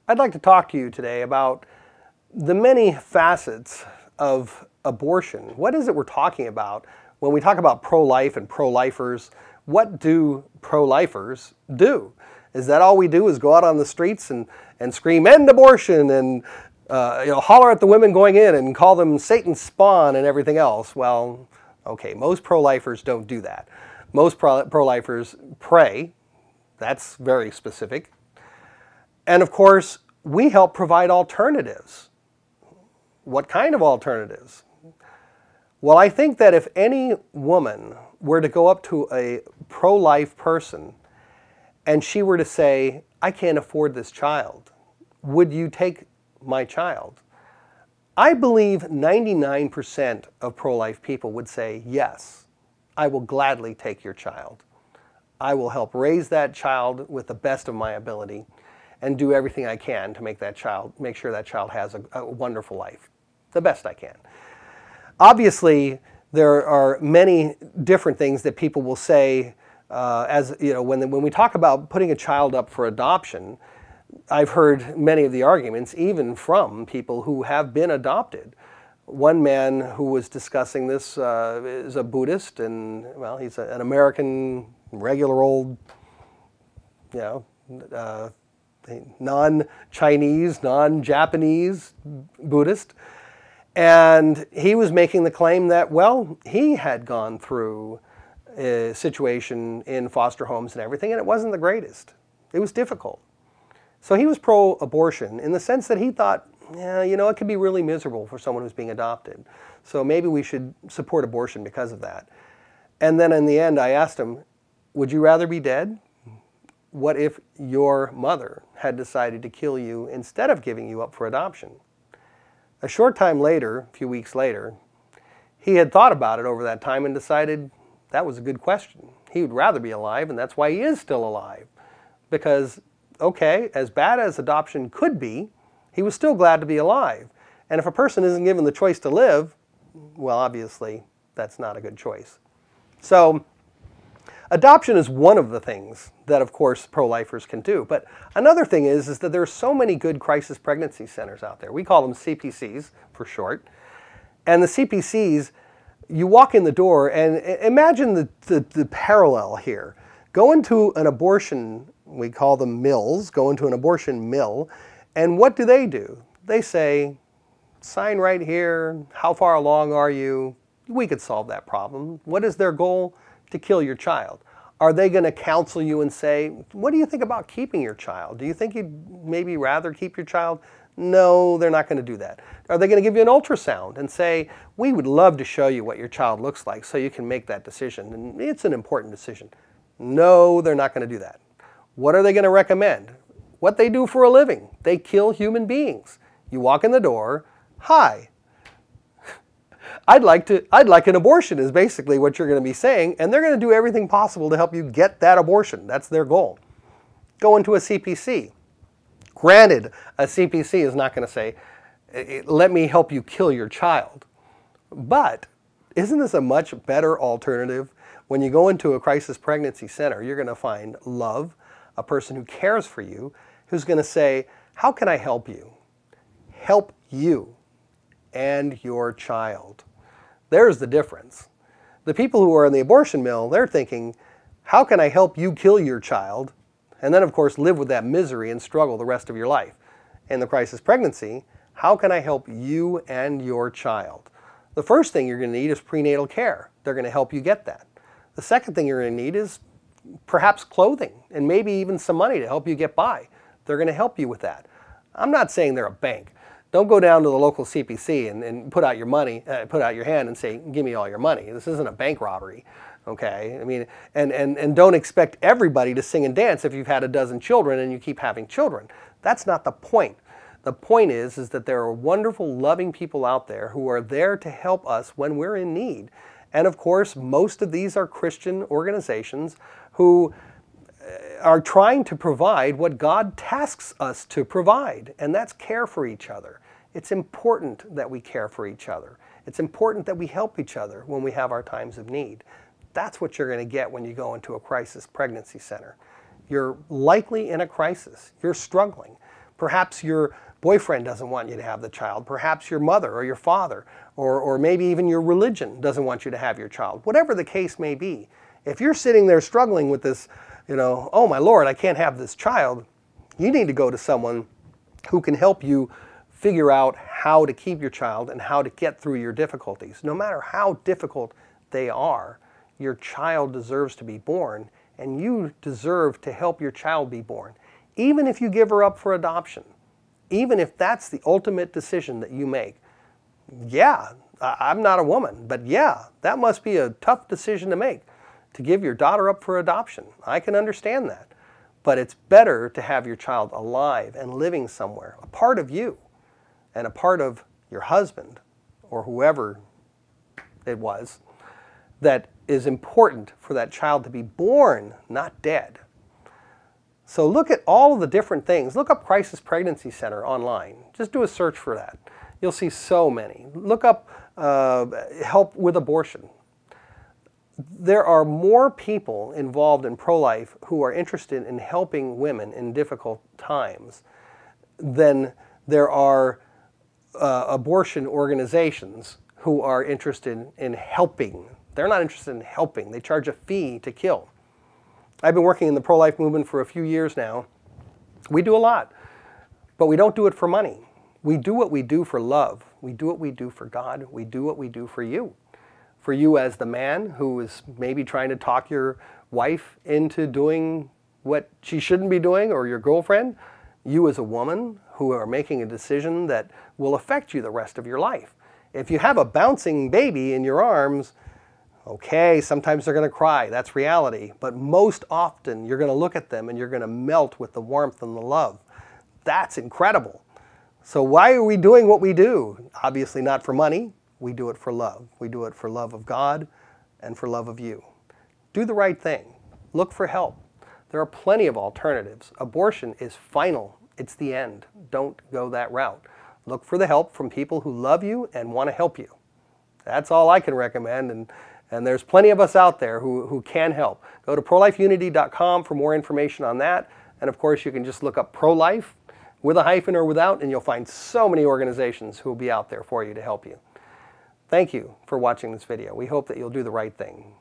I'd like to talk to you today about the many facets of abortion. What is it we're talking about when we talk about pro-life and pro-lifers? What do pro-lifers do? Is that all we do is go out on the streets and scream, "End abortion," and holler at the women going in and call them Satan's spawn and everything else? Well, okay, most pro-lifers don't do that. Most pro-lifers pray. That's very specific. And of course, we help provide alternatives. What kind of alternatives? Well, I think that if any woman were to go up to a pro-life person and she were to say, "I can't afford this child, would you take my child?" I believe 99% of pro-life people would say, "Yes, I will gladly take your child. I will help raise that child with the best of my ability and do everything I can to make sure that child has a wonderful life, the best I can." Obviously, there are many different things that people will say when we talk about putting a child up for adoption. I've heard many of the arguments, even from people who have been adopted. One man who was discussing this is a Buddhist, and well, he's an American, regular old, non-Chinese, non-Japanese Buddhist. And he was making the claim that, well, he had gone through a situation in foster homes and everything, and it wasn't the greatest. It was difficult. So he was pro-abortion in the sense that he thought, it could be really miserable for someone who's being adopted. So maybe we should support abortion because of that. And then in the end, I asked him, would you rather be dead? What if your mother had decided to kill you instead of giving you up for adoption? A short time later, a few weeks later, he had thought about it over that time and decided that was a good question. He would rather be alive, and that's why he is still alive. Because, okay, as bad as adoption could be, he was still glad to be alive. And if a person isn't given the choice to live, well, obviously, that's not a good choice. So, adoption is one of the things that, of course, pro-lifers can do. But another thing is that there are so many good crisis pregnancy centers out there. We call them CPCs for short. And the CPCs, you walk in the door and imagine the parallel here. Go into an abortion, we call them mills, go into an abortion mill, and what do? They say, sign right here, how far along are you? We could solve that problem. What is their goal? To kill your child. Are they going to counsel you and say, what do you think about keeping your child? Do you think you'd maybe rather keep your child? No, they're not going to do that. Are they going to give you an ultrasound and say, we would love to show you what your child looks like so you can make that decision, and it's an important decision? No, they're not going to do that. What are they going to recommend? What they do for a living. They kill human beings. You walk in the door, hi. I'd like an abortion is basically what you're going to be saying, and they're going to do everything possible to help you get that abortion. That's their goal. Go into a CPC. Granted, a CPC is not going to say, let me help you kill your child. But isn't this a much better alternative? When you go into a crisis pregnancy center, you're going to find love, a person who cares for you, who's going to say, how can I help you? Help you and your child. There's the difference. The people who are in the abortion mill, they're thinking, how can I help you kill your child? And then, of course, live with that misery and struggle the rest of your life. In the crisis pregnancy, how can I help you and your child? The first thing you're going to need is prenatal care. They're going to help you get that. The second thing you're going to need is perhaps clothing and maybe even some money to help you get by. They're going to help you with that. I'm not saying they're a bank. Don't go down to the local CPC and put out your money, put out your hand and say, give me all your money. This isn't a bank robbery, okay? I mean, and don't expect everybody to sing and dance if you've had a dozen children and you keep having children. That's not the point. The point is that there are wonderful, loving people out there who are there to help us when we're in need. And of course, most of these are Christian organizations who are trying to provide what God tasks us to provide, and that's care for each other. It's important that we care for each other. It's important that we help each other when we have our times of need. That's what you're going to get when you go into a crisis pregnancy center. You're likely in a crisis. You're struggling. Perhaps your boyfriend doesn't want you to have the child. Perhaps your mother or your father, or maybe even your religion doesn't want you to have your child. Whatever the case may be, if you're sitting there struggling with this, oh my Lord, I can't have this child, you need to go to someone who can help you figure out how to keep your child and how to get through your difficulties. No matter how difficult they are, your child deserves to be born, and you deserve to help your child be born. Even if you give her up for adoption, even if that's the ultimate decision that you make. Yeah, I'm not a woman, but yeah, that must be a tough decision to make, to give your daughter up for adoption. I can understand that. But it's better to have your child alive and living somewhere, a part of you, and a part of your husband, or whoever it was, that is important for that child to be born, not dead. So look at all of the different things. Look up Crisis Pregnancy Center online. Just do a search for that. You'll see so many. Look up help with abortion. There are more people involved in pro-life who are interested in helping women in difficult times than there are abortion organizations who are interested in helping. They're not interested in helping. They charge a fee to kill. I've been working in the pro-life movement for a few years now. We do a lot, but we don't do it for money. We do what we do for love. We do what we do for God. We do what we do for you. For you as the man who is maybe trying to talk your wife into doing what she shouldn't be doing, or your girlfriend. You as a woman who are making a decision that will affect you the rest of your life. If you have a bouncing baby in your arms, okay, sometimes they're going to cry. That's reality. But most often, you're going to look at them and you're going to melt with the warmth and the love. That's incredible. So why are we doing what we do? Obviously not for money. We do it for love. We do it for love of God and for love of you. Do the right thing. Look for help. There are plenty of alternatives. Abortion is final. It's the end. Don't go that route. Look for the help from people who love you and want to help you. That's all I can recommend. And there's plenty of us out there who can help. Go to prolifeunity.com for more information on that. And of course, you can just look up pro-life with a hyphen or without, and you'll find so many organizations who will be out there for you to help you. Thank you for watching this video. We hope that you'll do the right thing.